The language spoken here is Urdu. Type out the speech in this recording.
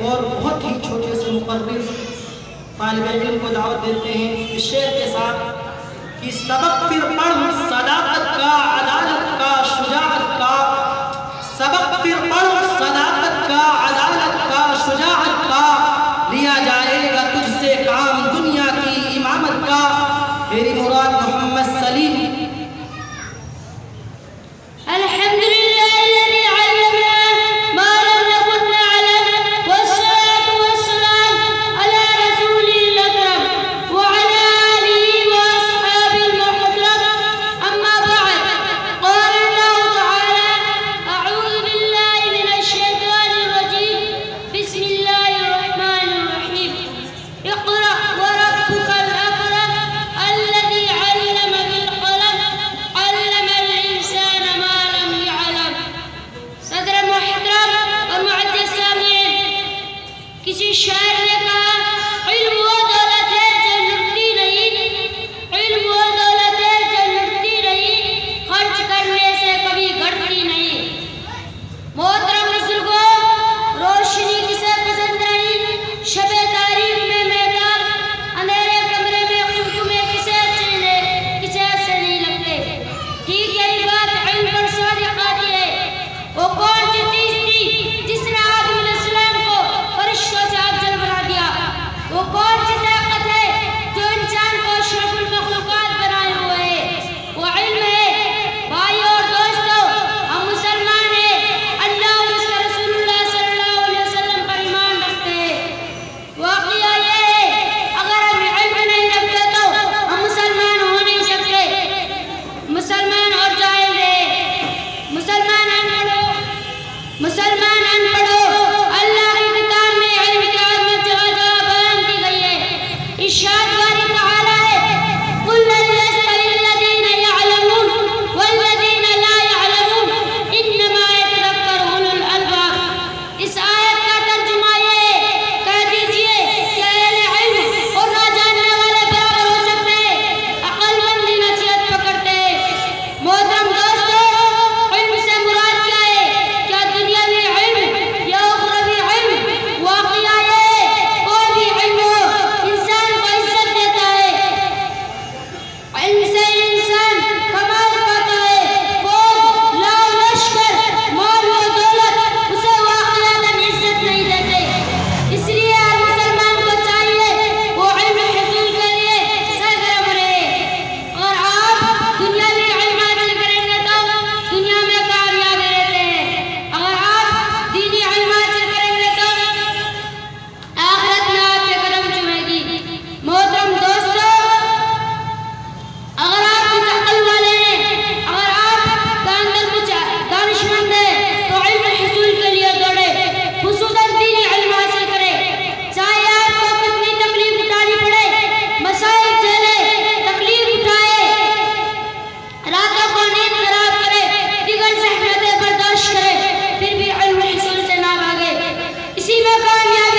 اور بہت ہی چھوٹے سے مقرر طالب علم کو دعوت دیتے ہیں اس شعر کے ساتھ کہ سبق پھر پڑھ صداقت کا، عدالت کا، شجاعت کا، سبق پھر پڑھ صداقت کا، عدالت کا، شجاعت کا، لیا جائے گا تجھ سے کام دنیا کی امامت کا۔ میری مراد محمد سلیم۔ کسی شاعر نے کہا علم وہ دولت ہے جو لٹتی نہیں، علم وہ دولت ہے جو لٹتی نہیں، خرچ کرنے سے کبھی گھٹتی نہیں۔ محترم بزرگوں، روشنی کسے پسند نہیں، شب تاریک میں مہتاب، اندھیرے کمرے میں قمقمے کسے اچھے نہیں لگتے۔ ٹھیک یہی بات علم پر صادق آتی ہے۔ وہ کون سی چیز تھی جس نے آدم علیہ السلام کو فرشتوں سے افضل بنا دیا؟ وہ کون سی طاقت ہے جو انسان کو اشرف المخلوقات بنائے ہوئے ہے؟ وہ علم ہے۔ بھائیو اور دوستو، ہم مسلمان ہیں، اللہ اور اس کے رسول اللہ صلی اللہ علیہ وسلم پر ایمان رکھتے ہیں۔ واقعہ یہ ہے اگر ہم علم نہیں رکھتے تو ہم مسلمان ہو نہیں سکتے۔ مسلمان اور جاہل ہیں، مسلمان ان پڑھو۔ اللہ کی کتاب میں علم کی عظمت جگہ جگہ بیان کی گئی ہے۔ ارشاد باری تعالیٰ ہے قُلْ هَلْ يَسْتَوِي الَّذِينَ يَعْلَمُونَ وَالَّذِينَ لَا يَعْلَمُونَ إِنَّمَا يَتَذَكَّرُ أُولُو الْأَلْبَابِ۔ اس آیت کا ترجمہ یہ ہے، کہہ دیجئے کہ اہل علم اور ناجاننے والے برابر ہو سکتے ہیں، عقل مند ہی نصیحت پکڑتے ہیں۔ محترم دوستو، علم سے مراد کیا ہے؟ کیا دنیاوی علم یا اخروی علم؟ واقعہ یہ ہے کوئی بھی علم ہو انسان کو عزت دیتا ہے، علم سے انسان کمال پاتا ہے۔ فوج، لاؤ لشکر، مال و دولت اسے واقعتاً عزت نہیں دیتے۔ اس لیے ہر مسلمان کو چاہیے وہ علم حصول کے لیے سرگرم رہے۔ اور آپ دنیاوی علم حاصل کریں گے تو دنیا میں کامیاب رہتے ہیں، اگر آپ دینی علم حاصل کریں گے تو آخرت میں آپ کے قدم چومے گی۔ محترم دوستو، اگر آپ کچھ عقل والے ہیں، اگر آپ کا اندر کچھ دانش مند ہے تو علم حصول کے لیے دوڑے، خصوصاً دینی علم حاصل کرے۔ چاہے آپ کو کتنی تکلیف اٹھانی پڑے، مسائل جھیلے، تکلیف اٹھائے، راتوں کو نیند خراب کرے، دیگر زحمتیں برداشت کرے، پھر بھی علم حصول سے نہ بھاگے۔ اسی میں کامیابی